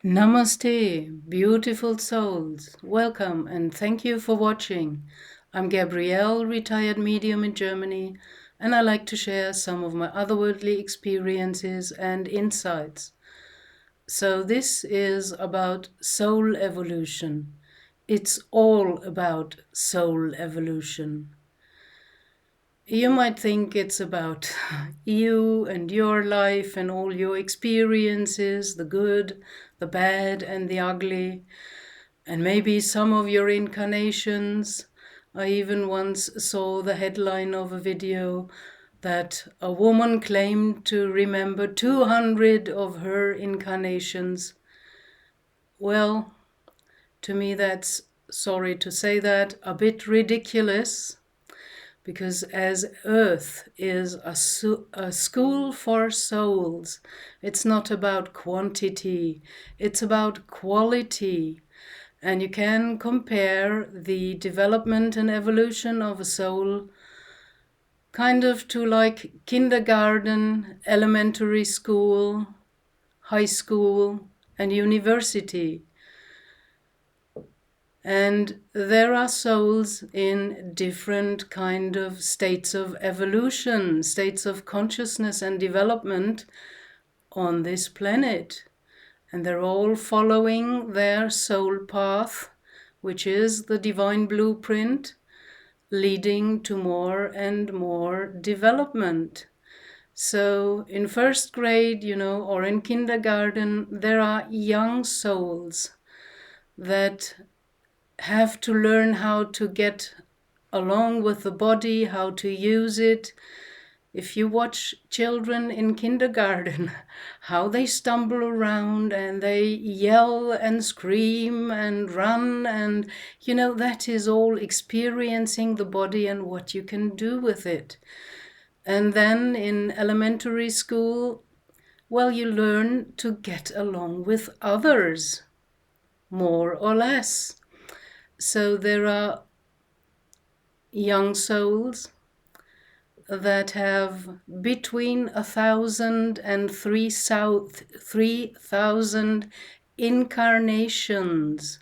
Namaste, beautiful souls. Welcome and thank you for watching. I'm Gabrielle, retired medium in Germany, and I like to share some of my otherworldly experiences and insights. So this is about soul evolution. It's all about soul evolution. You might think it's about you and your life and all your experiences, the good, the bad, and the ugly, and maybe some of your incarnations. I even once saw the headline of a video that a woman claimed to remember 200 of her incarnations. Well, to me that's, sorry to say that, a bit ridiculous. Because as Earth is a school for souls, it's not about quantity, it's about quality. And you can compare the development and evolution of a soul kind of to like kindergarten, elementary school, high school, and university. And there are souls in different kind of states of evolution, states of consciousness and development on this planet. And they're all following their soul path, which is the divine blueprint, leading to more and more development. So in first grade, or in kindergarten, there are young souls that have to learn how to get along with the body, how to use it. If you watch children in kindergarten, how they stumble around and they yell and scream and run, and that is all experiencing the body and what you can do with it. And then in elementary school, well, you learn to get along with others, more or less. So there are young souls that have between 1,000 and 3,000 incarnations.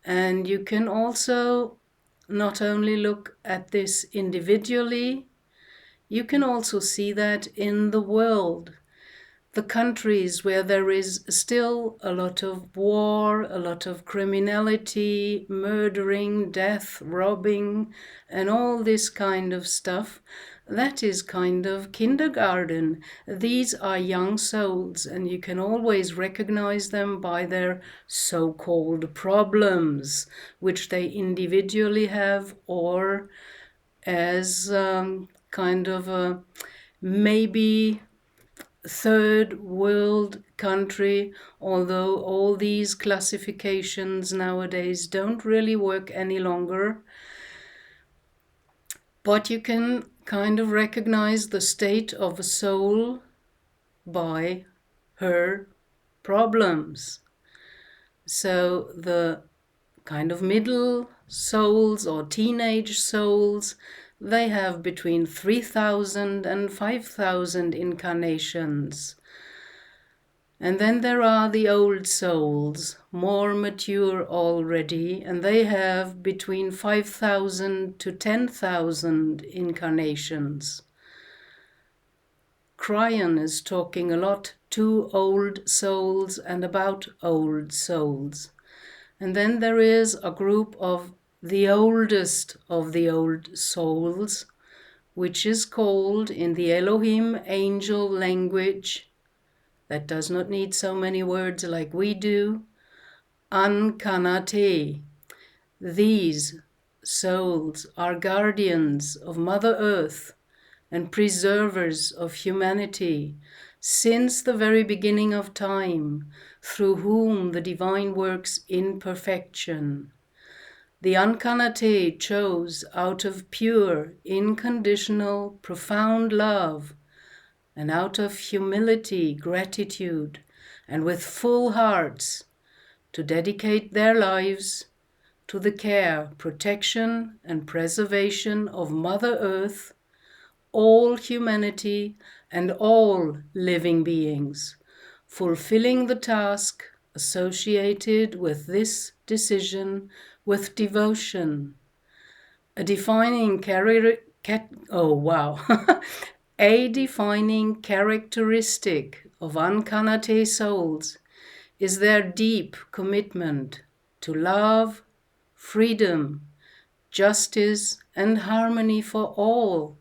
And you can also not only look at this individually, you can also see that in the world. The countries where there is still a lot of war, a lot of criminality, murdering, death, robbing, and all this kind of stuff, that is kind of kindergarten. These are young souls, and you can always recognize them by their so-called problems, which they individually have, or as kind of a maybe third world country, although all these classifications nowadays don't really work any longer. But you can kind of recognize the state of a soul by her problems. So the kind of middle souls or teenage souls, they have between 3,000 and 5,000 incarnations. And then there are the old souls, more mature already, and they have between 5,000 to 10,000 incarnations. Cryon is talking a lot to old souls and about old souls. And then there is a group of the oldest of the old souls, which is called in the Elohim angel language, that does not need so many words like we do, ananati. These souls are guardians of Mother Earth and preservers of humanity since the very beginning of time, through whom the divine works in perfection. The ananati chose out of pure, unconditional, profound love, and out of humility, gratitude, and with full hearts, to dedicate their lives to the care, protection, and preservation of Mother Earth, all humanity, and all living beings, fulfilling the task associated with this decision with devotion. A defining a defining characteristic of ananati souls is their deep commitment to love, freedom, justice, and harmony for all,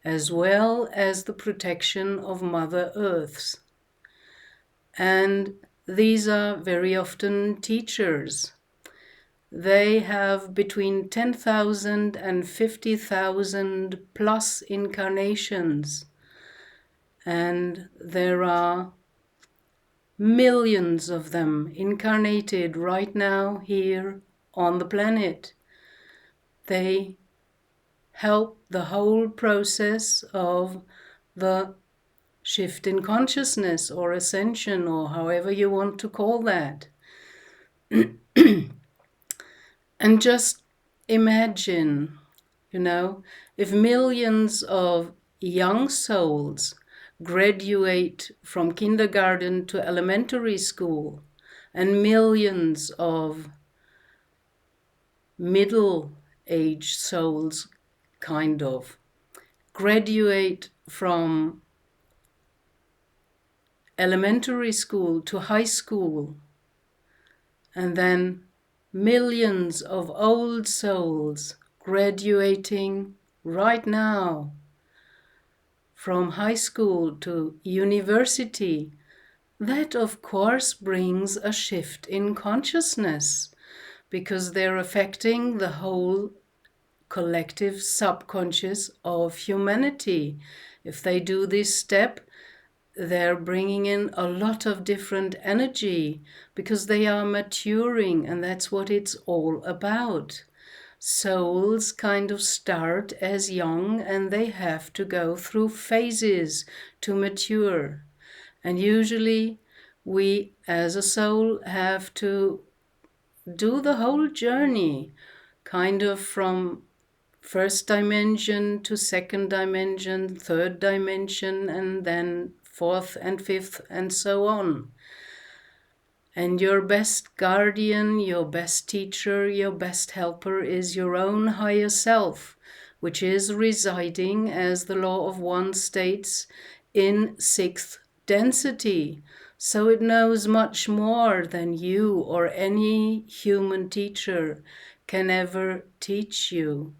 as well as the protection of Mother Earth's. And these are very often teachers. They have between 10,000 and 50,000 plus incarnations. And there are millions of them incarnated right now here on the planet. They help the whole process of the shift in consciousness or ascension, or however you want to call that. And just imagine, if millions of young souls graduate from kindergarten to elementary school, and millions of middle-aged souls graduate from elementary school to high school, and then millions of old souls graduating right now from high school to university. That, of course, brings a shift in consciousness, because they're affecting the whole collective subconscious of humanity. If they do this step, they're bringing in a lot of different energy, because they are maturing, and that's what it's all about. Souls kind of start as young, and they have to go through phases to mature. And usually we as a soul have to do the whole journey, kind of from first dimension to second dimension, third dimension, and then fourth and fifth, and so on. And your best guardian, your best teacher, your best helper is your own higher self, which is residing, as the law of one states, in sixth density. So it knows much more than you or any human teacher can ever teach you.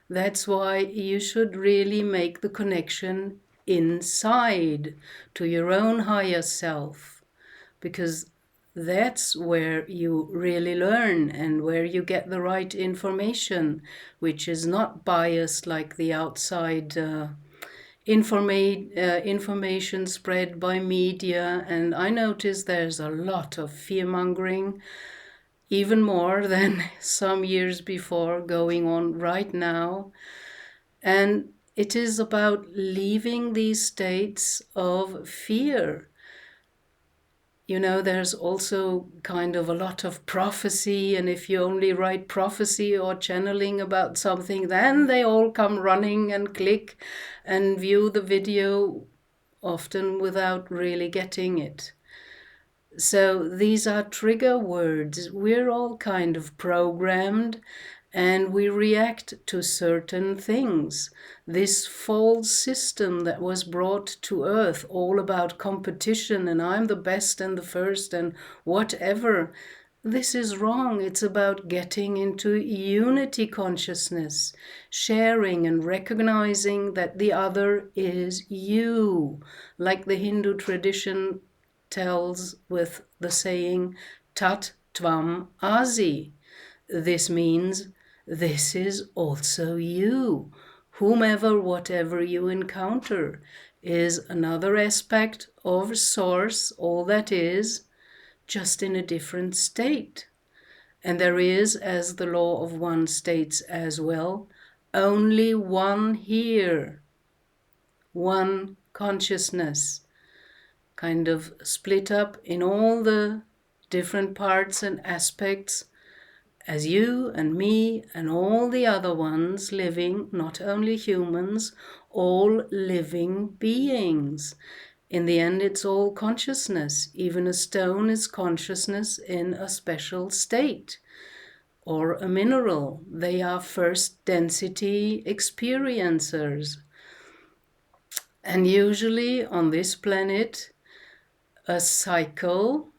That's why you should really make the connection inside to your own higher self, because that's where you really learn and where you get the right information, which is not biased like the outside information spread by media. And I notice there's a lot of fear-mongering, even more than some years before, going on right now. And it is about leaving these states of fear. There's also kind of a lot of prophecy, and if you only write prophecy or channeling about something, then they all come running and click and view the video, often without really getting it. So these are trigger words. We're all kind of programmed, and we react to certain things. This false system that was brought to earth, all about competition and I'm the best and the first and whatever, this is wrong. It's about getting into unity consciousness, sharing and recognizing that the other is you, like the Hindu tradition tells with the saying, Tat Tvam Asi. This means this is also you. Whomever, whatever you encounter is another aspect of source, all that is, just in a different state. And there is, as the law of one states as well, only one here, one consciousness, kind of split up in all the different parts and aspects, as you and me and all the other ones living, not only humans, all living beings. In the end, it's all consciousness. Even a stone is consciousness in a special state, or a mineral. They are first density experiencers. And usually on this planet, a cycle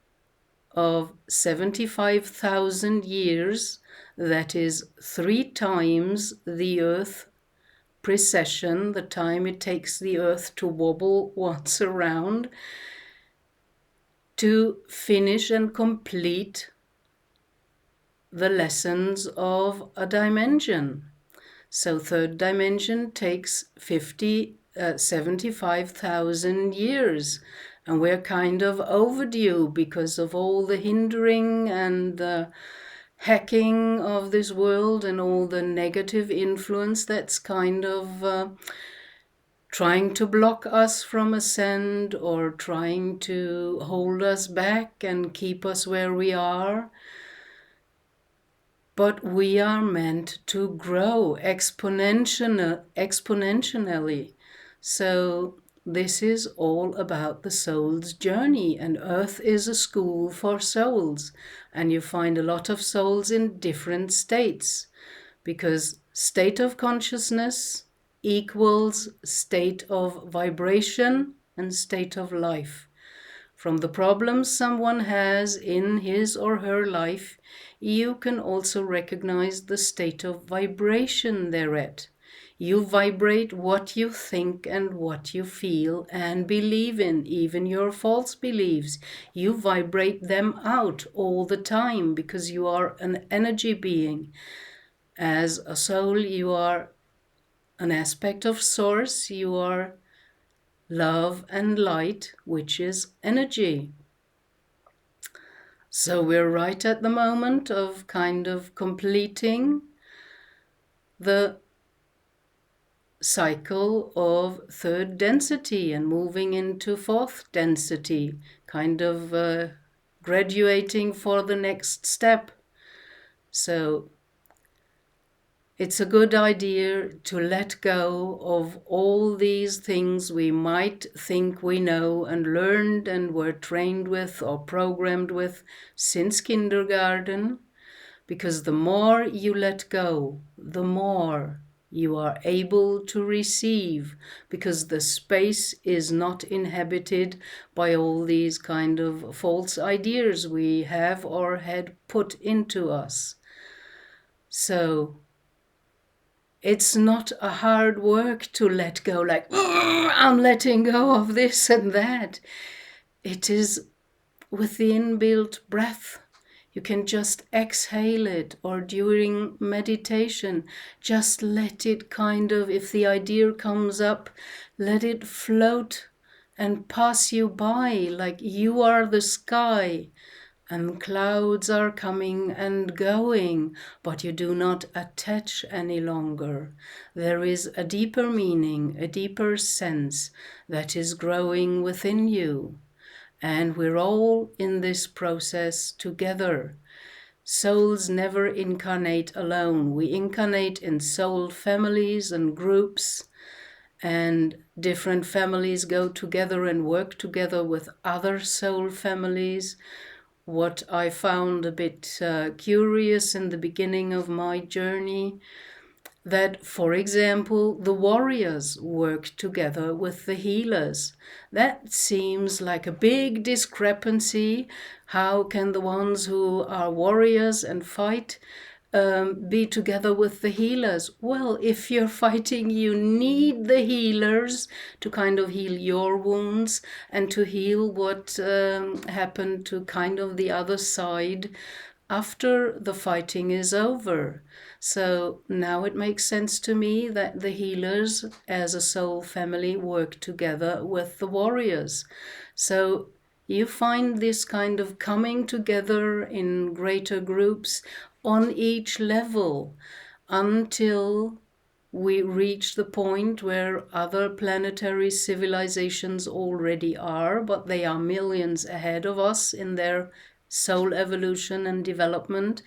of 75,000 years, that is 3 times the Earth precession, the time it takes the Earth to wobble once around, to finish and complete the lessons of a dimension. So third dimension takes 75,000 years. And we're kind of overdue because of all the hindering and the hacking of this world and all the negative influence that's kind of trying to block us from ascend, or trying to hold us back and keep us where we are. But we are meant to grow exponentially. So this is all about the soul's journey, and Earth is a school for souls. And you find a lot of souls in different states, because state of consciousness equals state of vibration and state of life. From the problems someone has in his or her life, you can also recognize the state of vibration they're at. You vibrate what you think and what you feel and believe in, even your false beliefs. You vibrate them out all the time because you are an energy being. As a soul, you are an aspect of source. You are love and light, which is energy. So we're right at the moment of kind of completing the cycle of third density and moving into fourth density, kind of graduating for the next step. So it's a good idea to let go of all these things we might think we know and learned and were trained with or programmed with since kindergarten, because the more you let go, the more you are able to receive, because the space is not inhabited by all these kind of false ideas we have or had put into us. So it's not a hard work to let go, like, I'm letting go of this and that. It is with the inbuilt breath. You can just exhale it, or during meditation, just let it kind of, if the idea comes up, let it float and pass you by, like you are the sky. And clouds are coming and going, but you do not attach any longer. There is a deeper meaning, a deeper sense that is growing within you. And we're all in this process together. Souls never incarnate alone. We incarnate in soul families and groups, and different families go together and work together with other soul families. What I found a bit curious in the beginning of my journey, that, for example, the warriors work together with the healers. That seems like a big discrepancy. How can the ones who are warriors and fight be together with the healers? Well, if you're fighting, you need the healers to kind of heal your wounds and to heal what happened to kind of the other side after the fighting is over. So now it makes sense to me that the healers as a soul family work together with the warriors. So you find this kind of coming together in greater groups on each level until we reach the point where other planetary civilizations already are, but they are millions ahead of us in their soul evolution and development,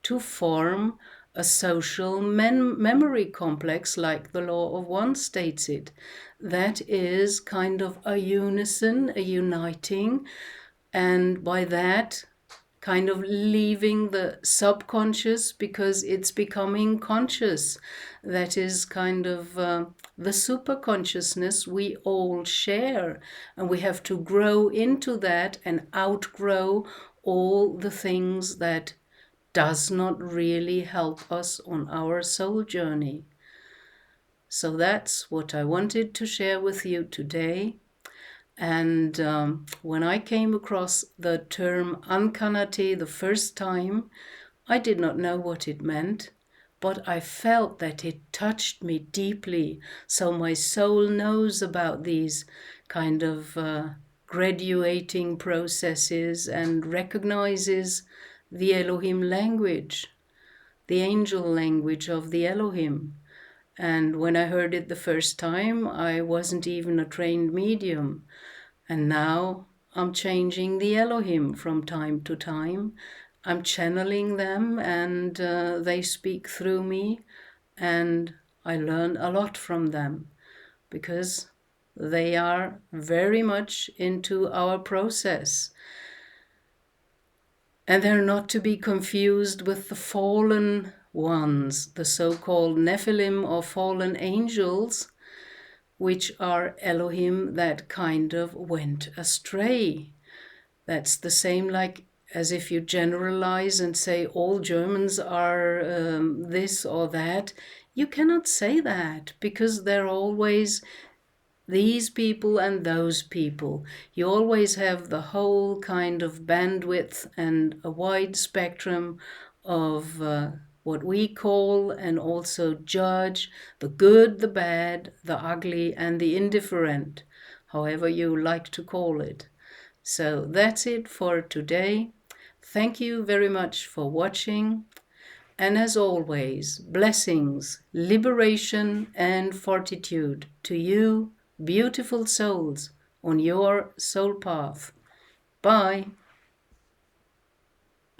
to form a social memory complex, like the law of one states it. That is kind of a unison, a uniting, and by that, kind of leaving the subconscious because it's becoming conscious. That is kind of the super consciousness we all share, and we have to grow into that and outgrow all the things that does not really help us on our soul journey. So that's what I wanted to share with you today. And when I came across the term ananati the first time, I did not know what it meant, but I felt that it touched me deeply. So my soul knows about these kind of graduating processes and recognizes the Elohim language, the angel language of the Elohim. And when I heard it the first time, I wasn't even a trained medium. And now I'm changing the Elohim from time to time. I'm channeling them, and they speak through me, and I learn a lot from them because they are very much into our process. And they're not to be confused with the fallen ones, the so-called Nephilim or fallen angels, which are Elohim that kind of went astray. That's the same like as if you generalize and say all Germans are this or that. You cannot say that because they're always these people and those people. You always have the whole kind of bandwidth and a wide spectrum of what we call and also judge the good, the bad, the ugly, and the indifferent, however you like to call it. So that's it for today. Thank you very much for watching. And as always, blessings, liberation, and fortitude to you, beautiful souls, on your soul path. Bye.